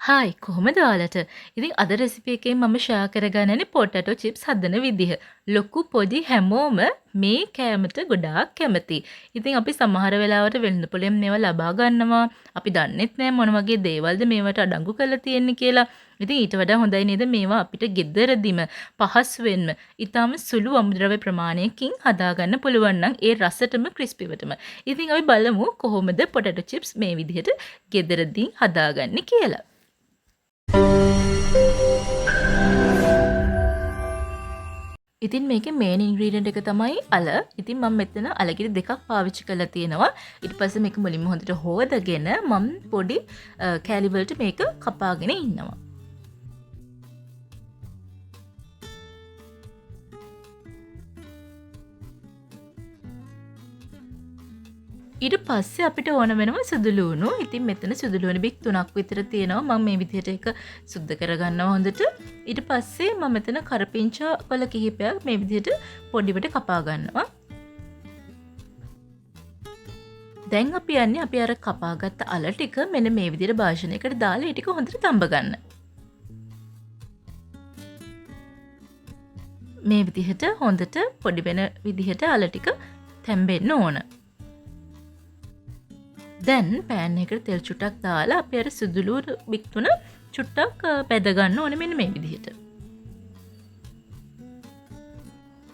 Hi කොහොමද ඔයාලට? ඉතින් අද රෙසිපි එකෙන් මම ෂෙයා කරගන්නනේ පොටැටෝ චිප්ස් හදන විදිහ. ලොකු පොඩි හැමෝම මේ කෑමට ගොඩාක් කැමතියි. ඉතින් අපි සමහර වෙලාවට වෙළඳපොලෙන් මේවා ලබා ගන්නවා. අපි දන්නෙත් නෑ මොන වගේ දේවල්ද මේවට අඩංගු කරලා තියෙන්නේ කියලා. ඉතින් ඊට වඩා හොඳයි නේද මේවා අපිට ගෙදරදිම පහසුවෙන්ම ඊටම සුළු අමුද්‍රව්‍ය ප්‍රමාණයකින් හදාගන්න පුළුවන් නම් ඒ රසටම ක්‍රිස්පිවටම. ඉතින් අපි බලමු කොහොමද පොටැටෝ චිප්ස් මේ විදිහට ගෙදරදී හදාගන්නේ කියලා. ඉතින් මේකේ මේන් ඉන්ග්‍රීඩියන්ට් එක තමයි අල. ඉතින් මම මෙතන අලගිරි දෙකක් පාවිච්චි කරලා තියෙනවා. ඊට පස්සේ මේක මුලින්ම හොඳට හොදගෙන මම පොඩි කෑලි වලට මේක කපාගෙන ඉන්නවා. ඊට පස්සේ අපිට ඕන වෙනවා සුදු ලුණු. ඉතින් මෙතන සුදු ලුණු බික් 3ක් විතර තියෙනවා. මම මේ විදිහට ඒක සුද්ධ කරගන්නවා හොඳට. ඊට පස්සේ මම මෙතන කරපිංචා කොළ කිහිපයක් මේ විදිහට පොඩිවට කපා ගන්නවා. දැන් අපි යන්නේ අපි අර කපාගත්ත අල ටික මෙන්න මේ විදිහට භාජනයකට දාලා ඒ ටික හොඳට තඹ ගන්න. මේ විදිහට හොඳට පොඩි වෙන විදිහට අල ටික තැම්බෙන්න ඕන. දැන් පෑන් එකට තෙල් චුට්ටක් දාලා අපි අර සුදු ලුණු බික් 3 චුට්ටක් බැද ගන්න ඕනේ මෙන්න මේ විදිහට.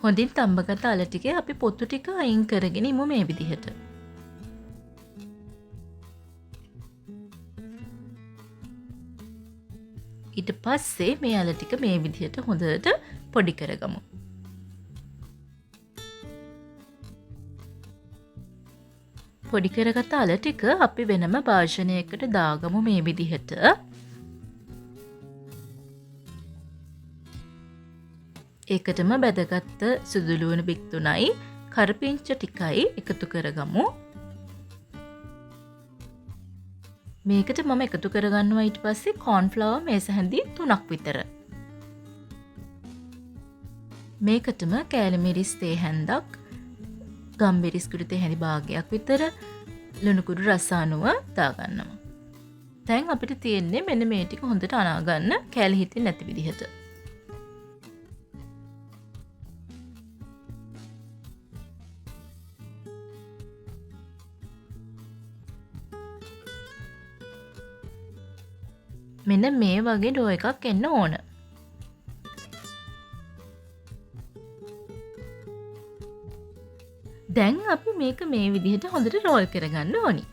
හොඳින් තඹගත අල ටිකේ අපි පොතු ටික අයින් කරගෙන ඉමු මේ විදිහට. ඊට පස්සේ මේ අල ටික මේ විදිහට හොඳට පොඩි කරගමු. පොඩි කරගත්ත අල ටික අපි වෙනම භාජනයකට දාගමු මේ විදිහට. ඒකටම බැදගත්ත සුදු ලුණු බික් 3යි කරපිංච ටිකයි එකතු කරගමු. මේකට මම එකතු කරගන්නවා ඊට පස්සේ කෝන්ෆ්ලවර් මේස හැඳි 3ක් විතර. මේකටම කෑලි මිරිස් තේ හැන්දක් ගම්බිරිස් කුඩු තේ හැඳි භාගයක් විතර ලුණු කුඩු රස අනුව දාගන්නවා. දැන් අපිට තියෙන්නේ මෙන්න මේ ටික හොඳට අනා ගන්න කෑලි හිටින් නැති විදිහට. මෙන්න මේ වගේ ඩෝ එකක් එන්න ඕන. දැන් අපි මේක මේ විදිහට හොඳට රෝල් කරගන්න ඕනි.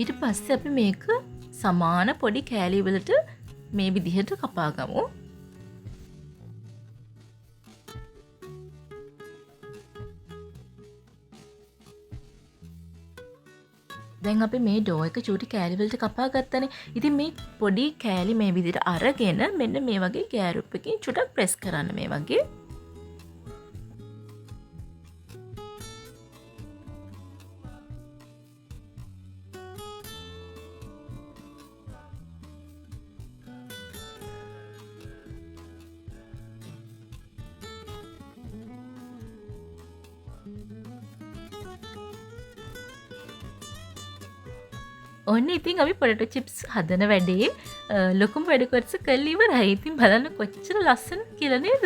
ඊට පස්සේ අපි මේක සමාන පොඩි කෑලි වලට මේ විදිහට කපා ගමු. දැන් අපි මේ ඩෝ එක චූටි කෑලි වලට කපා ගත්තනේ. ඉතින් මේ පොඩි කෑලි මේ විදිහට අරගෙන මෙන්න මේ වගේ ගෑරුප් එකකින් චුටක් ප්‍රෙස් කරන්න මේ වගේ. ඔන්න ඉතින් අපි පොටැටෝ චිප්ස් හදන වැඩේ ලොකුම වැඩ කොටස කරලා ඉවරයි. ඉතින් බලන්න කොච්චර ලස්සන කියලා නේද?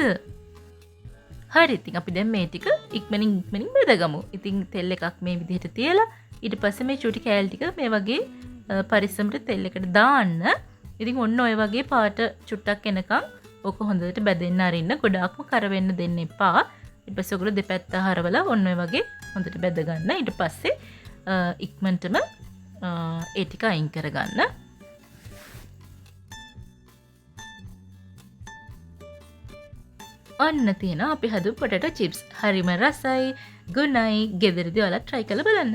හරි ඉතින් අපි දැන් මේ ටික ඉක්මනින් බෙදගමු. ඉතින් තෙල් එකක් මේ විදිහට තියලා ඊට පස්සේ මේ චූටි කෑලි ටික මේ වගේ පරිස්සමට තෙල් එකට දාන්න. ඉතින් ඔන්න ඔය වගේ පාට චුට්ටක් එනකම් ඕක හොඳට බැදෙන්න අරින්න. ගොඩාක්ම කර වෙන්න දෙන්න එපා. ඊට පස්සේ ඔගොල්ලෝ දෙපැත්ත හරවලා ඔන්න ඔය වගේ හොඳට බැද ගන්න. ඊට පස්සේ ඉක්මනටම ඒ ටික අයින් කරගන්න. ඔන්න තියෙනවා අපි හදපු පොටැටෝ චිප්ස්. හරිම රසයි, ගුණයි. ගෙදරදී ඔයාලා try කරලා බලන්න.